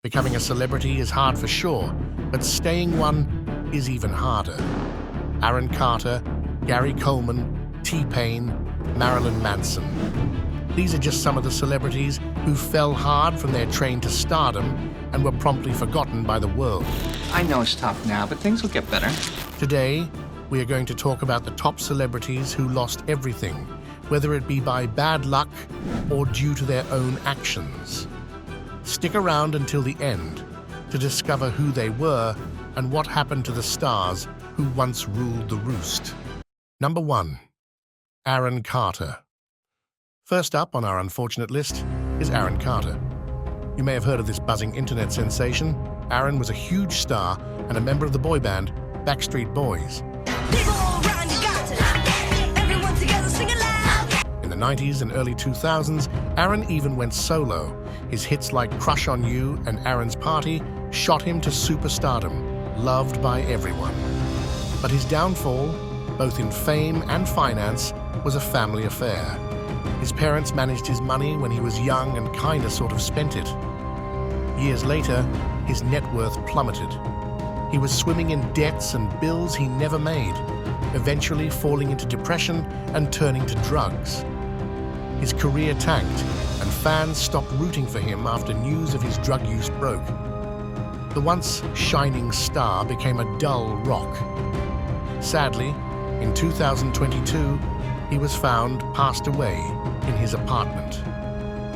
Becoming a celebrity is hard for sure, but staying one is even harder. Aron Carter, Gary Coleman, T-Pain, Marilyn Manson. These are just some of the celebrities who fell hard from their train to stardom and were promptly forgotten by the world. I know it's tough now, but things will get better. Today, we are going to talk about the top celebrities who lost everything, whether it be by bad luck or due to their own actions. Stick around until the end to discover who they were and what happened to the stars who once ruled the roost. Number 1. Aron Carter. First up on our unfortunate list is Aron Carter. You may have heard of this buzzing internet sensation. Aron was a huge star and a member of the boy band Backstreet Boys. In the 90s and early 2000s, Aron even went solo. His hits like Crush on You and Aaron's Party shot him to superstardom, loved by everyone. But his downfall, both in fame and finance, was a family affair. His parents managed his money when he was young and kinda sort of spent it. Years later, his net worth plummeted. He was swimming in debts and bills he never made, eventually falling into depression and turning to drugs. His career tanked, and fans stopped rooting for him after news of his drug use broke. The once shining star became a dull rock. Sadly, in 2022, he was found passed away in his apartment.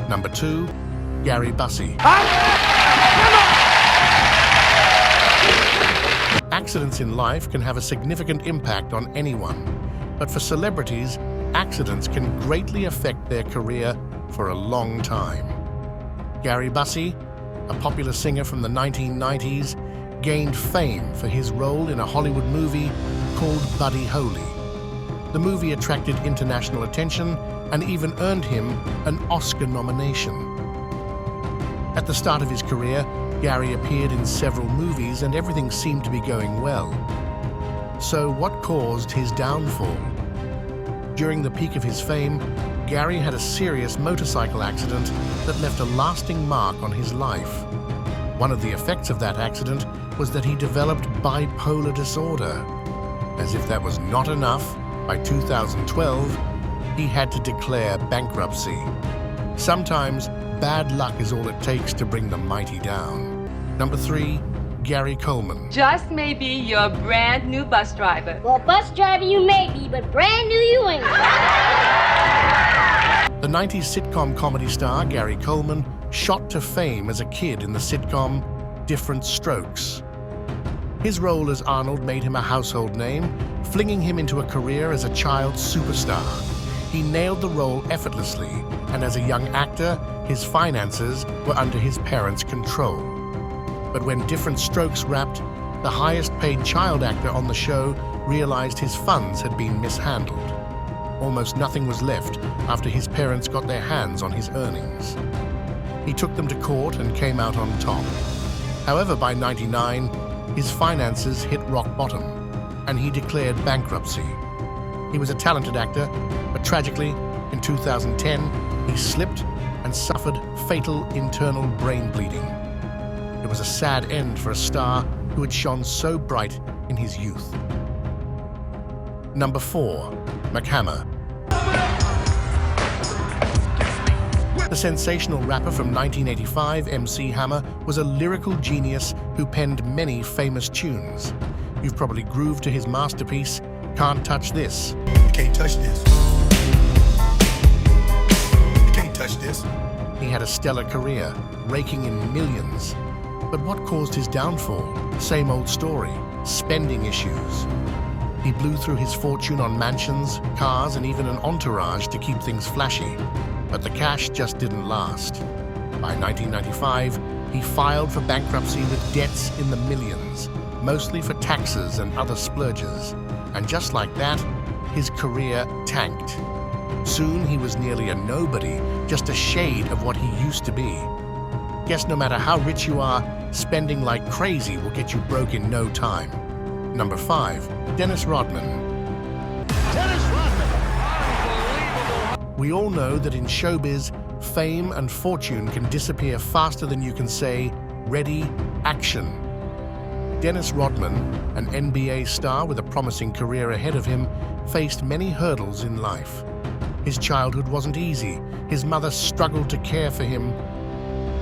Number 2, Gary Busey. Accidents in life can have a significant impact on anyone, but for celebrities, accidents can greatly affect their career for a long time. Gary Busey, a popular singer from the 1990s, gained fame for his role in a Hollywood movie called Buddy Holly. The movie attracted international attention and even earned him an Oscar nomination. At the start of his career, Gary appeared in several movies and everything seemed to be going well. So what caused his downfall? During the peak of his fame, Gary had a serious motorcycle accident that left a lasting mark on his life. One of the effects of that accident was that he developed bipolar disorder. As if that was not enough, by 2012, he had to declare bankruptcy. Sometimes, bad luck is all it takes to bring the mighty down. Number 3, Gary Coleman. Just may be your brand new bus driver. Well, bus driver you may be, but brand new you ain't. The 90s sitcom comedy star Gary Coleman shot to fame as a kid in the sitcom Different Strokes. His role as Arnold made him a household name, flinging him into a career as a child superstar. He nailed the role effortlessly, and as a young actor, his finances were under his parents' control. But when Different Strokes wrapped, the highest-paid child actor on the show realized his funds had been mishandled. Almost nothing was left after his parents got their hands on his earnings. He took them to court and came out on top. However, by '99, his finances hit rock bottom, and he declared bankruptcy. He was a talented actor, but tragically, in 2010, he slipped and suffered fatal internal brain bleeding. It was a sad end for a star who had shone so bright in his youth. Number 4, McHammer. The sensational rapper from 1985, MC Hammer, was a lyrical genius who penned many famous tunes. You've probably grooved to his masterpiece, Can't Touch This. You can't touch this. You can't touch this. He had a stellar career, raking in millions. But what caused his downfall? Same old story, spending issues. He blew through his fortune on mansions, cars, and even an entourage to keep things flashy. But the cash just didn't last. By 1995, he filed for bankruptcy with debts in the millions, mostly for taxes and other splurges. And just like that, his career tanked. Soon he was nearly a nobody, just a shade of what he used to be. Guess no matter how rich you are, spending like crazy will get you broke in no time. Number 5, Dennis Rodman. We all know that in showbiz, fame and fortune can disappear faster than you can say, Ready, action. Dennis Rodman, an NBA star with a promising career ahead of him, faced many hurdles in life. His childhood wasn't easy. His mother struggled to care for him,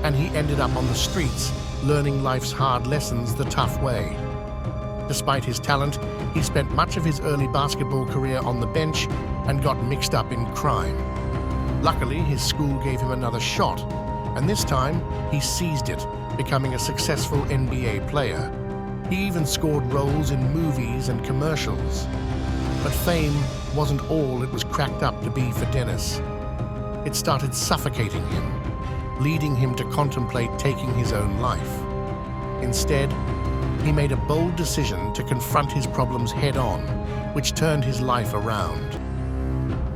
and he ended up on the streets, learning life's hard lessons the tough way. Despite his talent, he spent much of his early basketball career on the bench and got mixed up in crime. Luckily, his school gave him another shot, and this time he seized it, becoming a successful NBA player. He even scored roles in movies and commercials. But fame wasn't all it was cracked up to be for Dennis. It started suffocating him, leading him to contemplate taking his own life. Instead, he made a bold decision to confront his problems head-on, which turned his life around.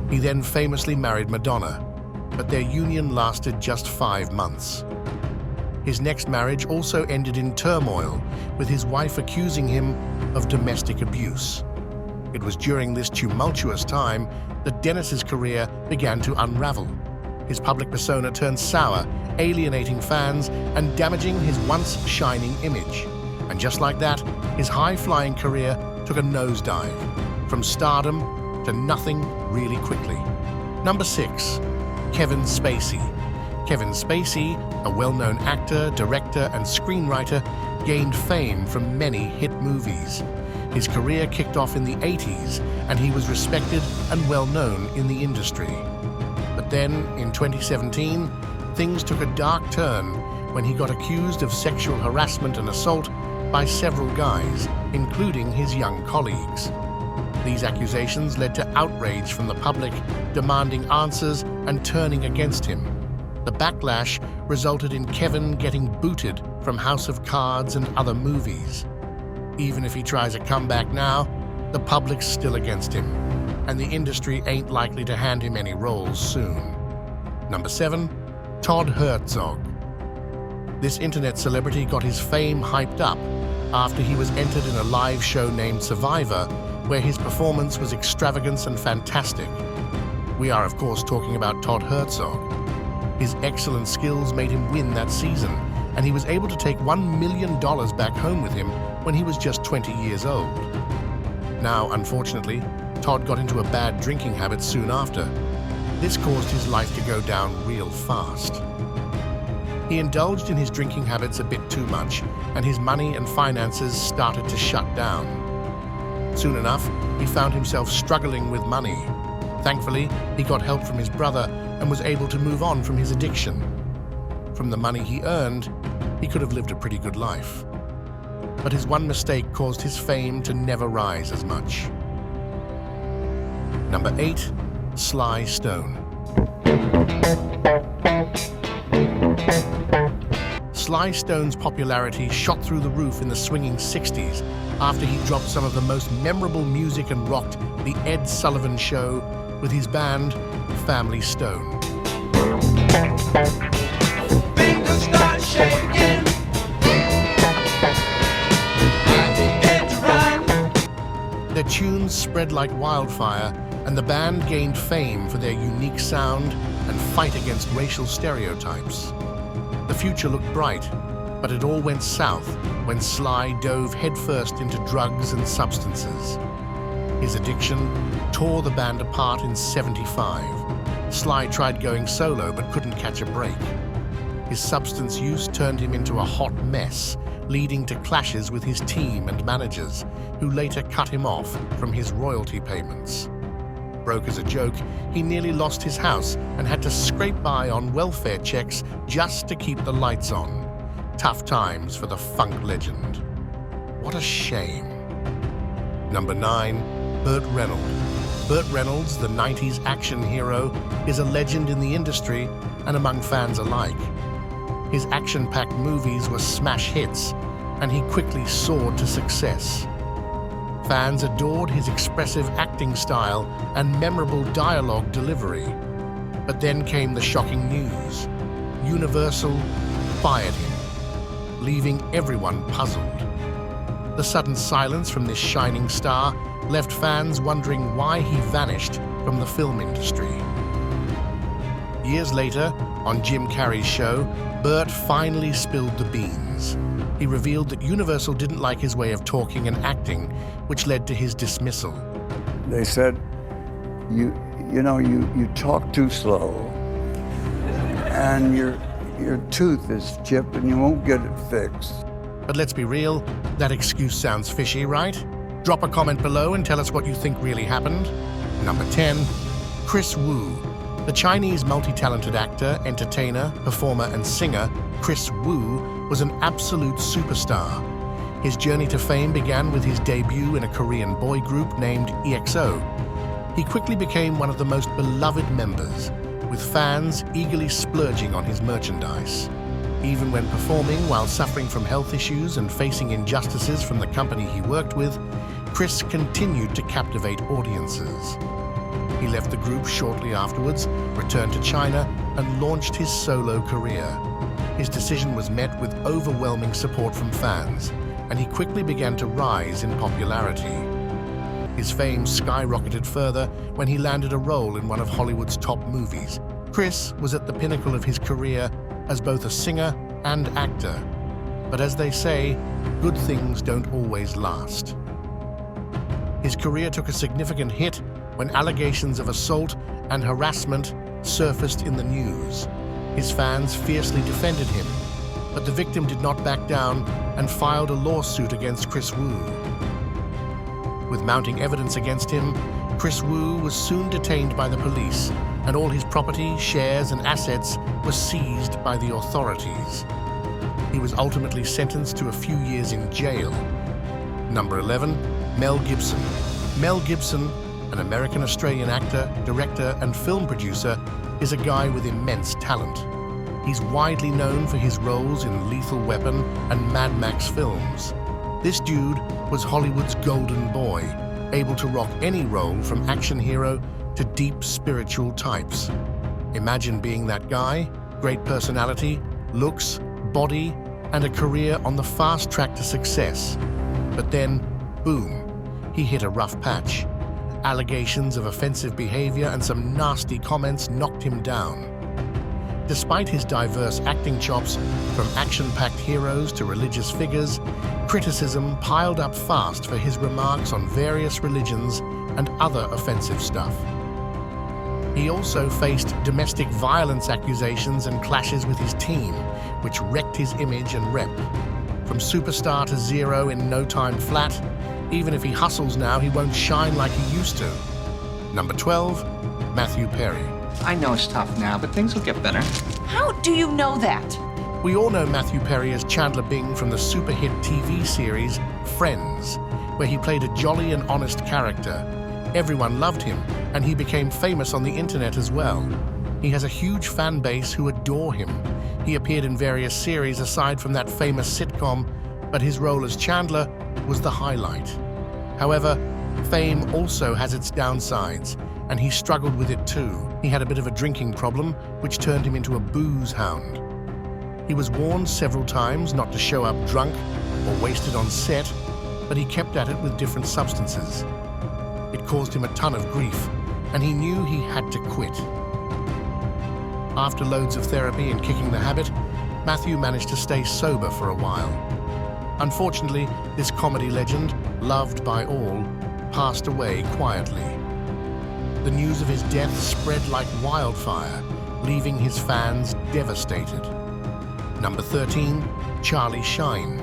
He then famously married Madonna, but their union lasted just 5 months. His next marriage also ended in turmoil, with his wife accusing him of domestic abuse. It was during this tumultuous time that Dennis's career began to unravel. His public persona turned sour, alienating fans and damaging his once shining image. And just like that, his high-flying career took a nosedive, from stardom to nothing really quickly. Number 6, Kevin Spacey. Kevin Spacey, a well-known actor, director, and screenwriter, gained fame from many hit movies. His career kicked off in the 80s, and he was respected and well-known in the industry. But then, in 2017, things took a dark turn when he got accused of sexual harassment and assault by several guys, including his young colleagues. These accusations led to outrage from the public, demanding answers and turning against him. The backlash resulted in Kevin getting booted from House of Cards and other movies. Even if he tries a comeback now, the public's still against him, and the industry ain't likely to hand him any roles soon. Number 7, Todd Herzog. This internet celebrity got his fame hyped up after he was entered in a live show named Survivor, where his performance was extravagant and fantastic. We are, of course, talking about Todd Herzog. His excellent skills made him win that season, and he was able to take $1 million back home with him when he was just 20 years old. Now, unfortunately, Todd got into a bad drinking habit soon after. This caused his life to go down real fast. He indulged in his drinking habits a bit too much, and his money and finances started to shut down. Soon enough, he found himself struggling with money. Thankfully, he got help from his brother and was able to move on from his addiction. From the money he earned, he could have lived a pretty good life. But his one mistake caused his fame to never rise as much. Number 8, Sly Stone. Sly Stone's popularity shot through the roof in the swinging 60s after he dropped some of the most memorable music and rocked The Ed Sullivan Show with his band, Family Stone. Fingers start shaking. I begin to run. Their tunes spread like wildfire, and the band gained fame for their unique sound and fight against racial stereotypes. The future looked bright, but it all went south when Sly dove headfirst into drugs and substances. His addiction tore the band apart in '75. Sly tried going solo but couldn't catch a break. His substance use turned him into a hot mess, leading to clashes with his team and managers, who later cut him off from his royalty payments. Broke as a joke, he nearly lost his house and had to scrape by on welfare checks just to keep the lights on. Tough times for the funk legend. What a shame. Number 9, Burt Reynolds. Burt Reynolds, the 90s action hero, is a legend in the industry and among fans alike. His action-packed movies were smash hits, and he quickly soared to success. Fans adored his expressive acting style and memorable dialogue delivery. But then came the shocking news. Universal fired him, leaving everyone puzzled. The sudden silence from this shining star left fans wondering why he vanished from the film industry. Years later, on Jim Carrey's show, Burt finally spilled the beans. was. He revealed that Universal didn't like his way of talking and acting, which led to his dismissal. They said, you talk too slow, and your tooth is chipped and you won't get it fixed. But let's be real, that excuse sounds fishy, right? Drop a comment below and tell us what you think really happened. Number 10, Kris Wu. The Chinese multi-talented actor, entertainer, performer, and singer, Kris Wu was an absolute superstar. His journey to fame began with his debut in a Korean boy group named EXO. He quickly became one of the most beloved members, with fans eagerly splurging on his merchandise. Even when performing while suffering from health issues and facing injustices from the company he worked with, Kris continued to captivate audiences. He left the group shortly afterwards, returned to China, and launched his solo career. His decision was met with overwhelming support from fans, and he quickly began to rise in popularity. His fame skyrocketed further when he landed a role in one of Hollywood's top movies. Kris was at the pinnacle of his career as both a singer and actor. But as they say, good things don't always last. His career took a significant hit when allegations of assault and harassment surfaced in the news. His fans fiercely defended him, but the victim did not back down and filed a lawsuit against Kris Wu. With mounting evidence against him, Kris Wu was soon detained by the police, and all his property, shares, and assets were seized by the authorities. He was ultimately sentenced to a few years in jail. Number 11, Mel Gibson. Mel Gibson, an American-Australian actor, director, and film producer, is a guy with immense talent. He's widely known for his roles in Lethal Weapon and Mad Max films. This dude was Hollywood's golden boy, able to rock any role from action hero to deep spiritual types. Imagine being that guy, great personality, looks, body, and a career on the fast track to success. But then, boom, he hit a rough patch. Allegations of offensive behavior and some nasty comments knocked him down. Despite his diverse acting chops, from action-packed heroes to religious figures, criticism piled up fast for his remarks on various religions and other offensive stuff. He also faced domestic violence accusations and clashes with his team, which wrecked his image and rep. From superstar to zero in no time flat, even if he hustles now, he won't shine like he used to. Number 12, Matthew Perry. I know it's tough now, but things will get better. How do you know that? We all know Matthew Perry as Chandler Bing from the super hit TV series Friends, where he played a jolly and honest character. Everyone loved him, and he became famous on the internet as well. He has a huge fan base who adore him. He appeared in various series aside from that famous sitcom, but his role as Chandler was the highlight. However, fame also has its downsides, and he struggled with it too. He had a bit of a drinking problem, which turned him into a booze hound. He was warned several times not to show up drunk or wasted on set, but he kept at it with different substances. It caused him a ton of grief, and he knew he had to quit. After loads of therapy and kicking the habit, Matthew managed to stay sober for a while. Unfortunately, this comedy legend, loved by all, passed away quietly. The news of his death spread like wildfire, leaving his fans devastated. Number 13, Charlie Sheen.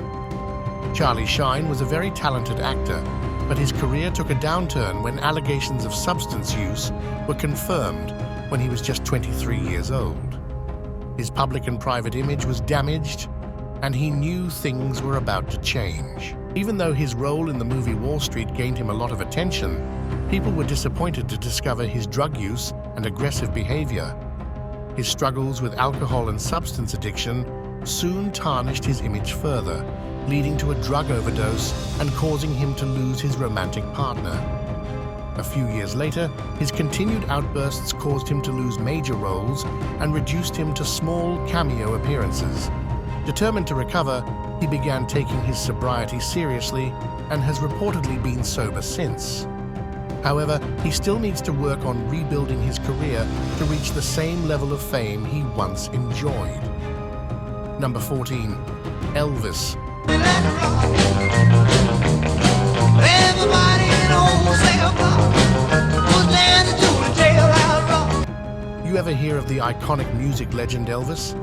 Charlie Sheen was a very talented actor, but his career took a downturn when allegations of substance use were confirmed when he was just 23 years old. His public and private image was damaged, and he knew things were about to change. Even though his role in the movie Wall Street gained him a lot of attention, people were disappointed to discover his drug use and aggressive behavior. His struggles with alcohol and substance addiction soon tarnished his image further, leading to a drug overdose and causing him to lose his romantic partner. A few years later, his continued outbursts caused him to lose major roles and reduced him to small cameo appearances. Determined to recover, he began taking his sobriety seriously and has reportedly been sober since. However, he still needs to work on rebuilding his career to reach the same level of fame he once enjoyed. Number 14, Elvis. You ever hear of the iconic music legend Elvis?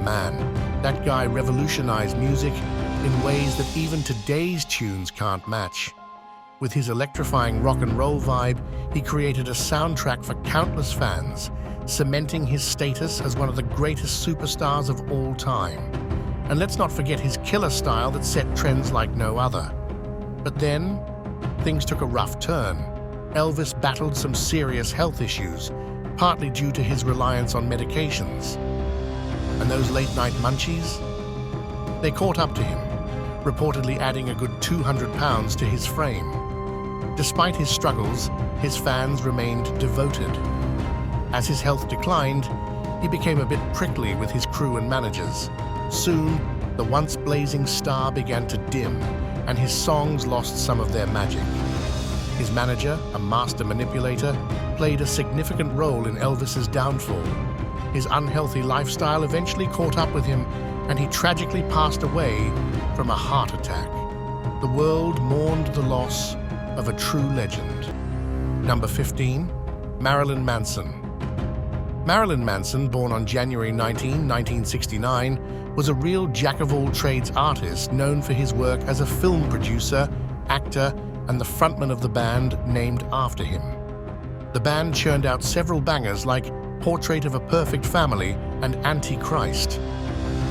Man, that guy revolutionized music in ways that even today's tunes can't match. With his electrifying rock and roll vibe, he created a soundtrack for countless fans, cementing his status as one of the greatest superstars of all time. And let's not forget his killer style that set trends like no other. But then, things took a rough turn. Elvis battled some serious health issues, partly due to his reliance on medications. And those late-night munchies? They caught up to him, reportedly adding a good 200 pounds to his frame. Despite his struggles, his fans remained devoted. As his health declined, he became a bit prickly with his crew and managers. Soon, the once blazing star began to dim, and his songs lost some of their magic. His manager, a master manipulator, played a significant role in Elvis's downfall. His unhealthy lifestyle eventually caught up with him, and he tragically passed away from a heart attack. The world mourned the loss of a true legend. Number 15, Marilyn Manson. Marilyn Manson, born on January 19, 1969, was a real jack-of-all-trades artist known for his work as a film producer, actor, and the frontman of the band named after him. The band churned out several bangers like Portrait of a Perfect Family and Antichrist.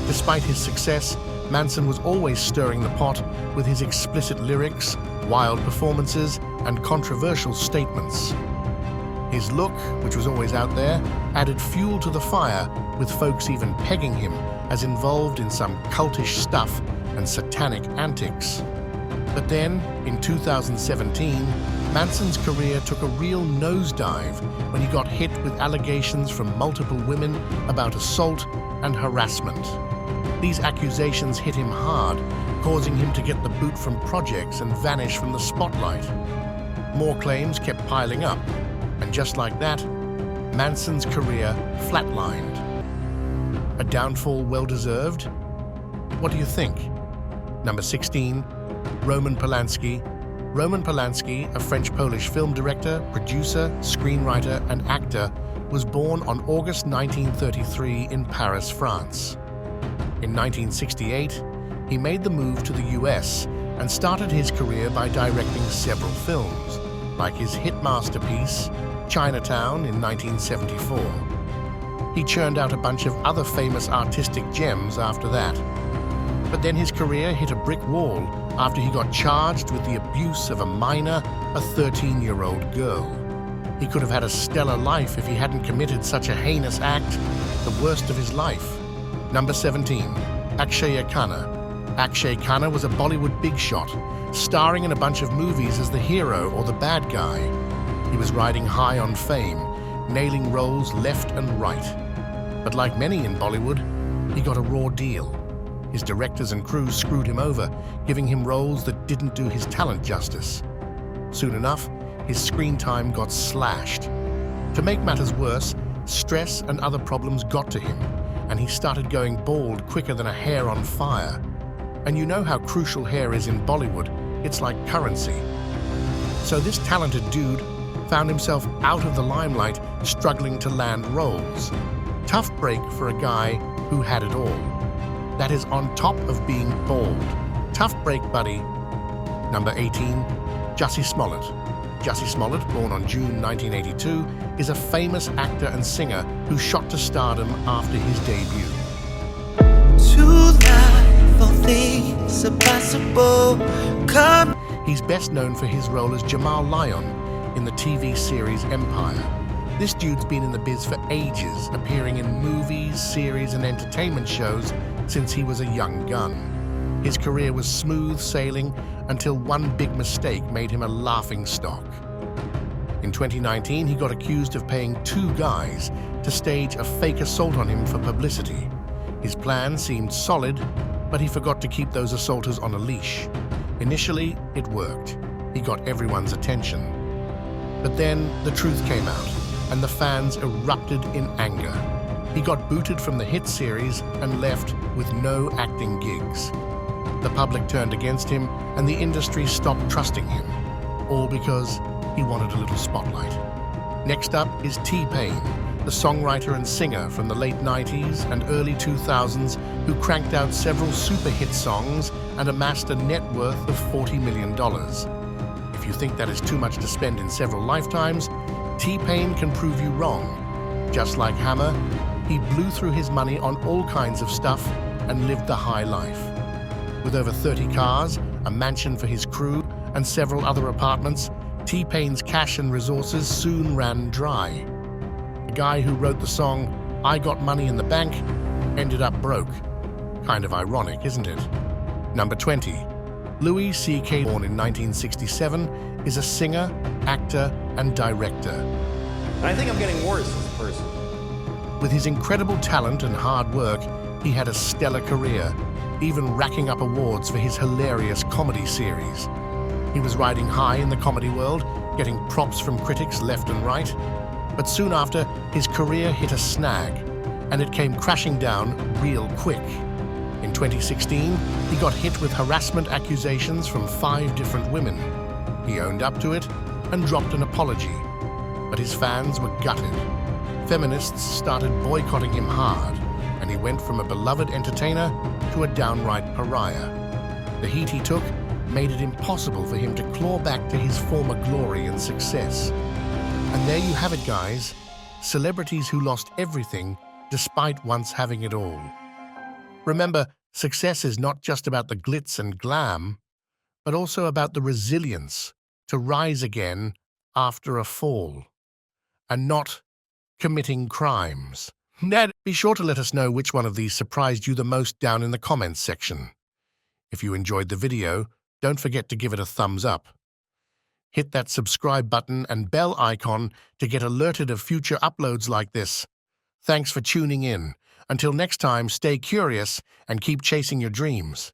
Despite his success, Manson was always stirring the pot with his explicit lyrics, wild performances, and controversial statements. His look, which was always out there, added fuel to the fire, with folks even pegging him as involved in some cultish stuff and satanic antics. But then, in 2017, Manson's career took a real nosedive when he got hit with allegations from multiple women about assault and harassment. These accusations hit him hard, causing him to get the boot from projects and vanish from the spotlight. More claims kept piling up, and just like that, Manson's career flatlined. A downfall well-deserved? What do you think? Number 16, Roman Polanski. Roman Polanski, a French-Polish film director, producer, screenwriter, and actor, was born on August 1933 in Paris, France. In 1968, he made the move to the US and started his career by directing several films, like his hit masterpiece, Chinatown in 1974. He churned out a bunch of other famous artistic gems after that. But then his career hit a brick wall after he got charged with the abuse of a minor, a 13-year-old girl. He could have had a stellar life if he hadn't committed such a heinous act, the worst of his life. Number 17, Akshaye Khanna. Akshaye Khanna was a Bollywood big shot, starring in a bunch of movies as the hero or the bad guy. He was riding high on fame, nailing roles left and right. But like many in Bollywood, he got a raw deal. His directors and crews screwed him over, giving him roles that didn't do his talent justice. Soon enough, his screen time got slashed. To make matters worse, stress and other problems got to him, and he started going bald quicker than a hair on fire. And you know how crucial hair is in Bollywood, it's like currency. So this talented dude found himself out of the limelight, struggling to land roles. Tough break for a guy who had it all. That is on top of being bald. Tough break, buddy. Number 18, Jussie Smollett. Jussie Smollett, born on June 1982, is a famous actor and singer who shot to stardom after his debut. Things are possible. Come. He's best known for his role as Jamal Lyon in the TV series Empire. This dude's been in the biz for ages, appearing in movies, series, and entertainment shows since he was a young gun. His career was smooth sailing until one big mistake made him a laughingstock. In 2019, he got accused of paying two guys to stage a fake assault on him for publicity. His plan seemed solid, but he forgot to keep those assaulters on a leash. Initially, it worked. He got everyone's attention. But then the truth came out, and the fans erupted in anger. He got booted from the hit series and left with no acting gigs. The public turned against him and the industry stopped trusting him, all because he wanted a little spotlight. Next up is T-Pain, the songwriter and singer from the late 90s and early 2000s who cranked out several super hit songs and amassed a net worth of $40 million. If you think that is too much to spend in several lifetimes, T-Pain can prove you wrong. Just like Hammer, he blew through his money on all kinds of stuff and lived the high life. With over 30 cars, a mansion for his crew, and several other apartments, T-Pain's cash and resources soon ran dry. The guy who wrote the song, "I Got Money in the Bank," ended up broke. Kind of ironic, isn't it? Number 20. Louis C.K., born in 1967, is a singer, actor, and director. I think I'm getting worse as a person. With his incredible talent and hard work, he had a stellar career, even racking up awards for his hilarious comedy series. He was riding high in the comedy world, getting props from critics left and right. But soon after, his career hit a snag, and it came crashing down real quick. In 2016, he got hit with harassment accusations from 5 different women. He owned up to it and dropped an apology, but his fans were gutted. Feminists started boycotting him hard, and he went from a beloved entertainer to a downright pariah. The heat he took made it impossible for him to claw back to his former glory and success. And there you have it, guys. Celebrities who lost everything despite once having it all. Remember, success is not just about the glitz and glam, but also about the resilience to rise again after a fall, and not committing crimes. Ned, be sure to let us know which one of these surprised you the most down in the comments section. If you enjoyed the video, don't forget to give it a thumbs up. Hit that subscribe button and bell icon to get alerted of future uploads like this. Thanks for tuning in. Until next time, stay curious and keep chasing your dreams.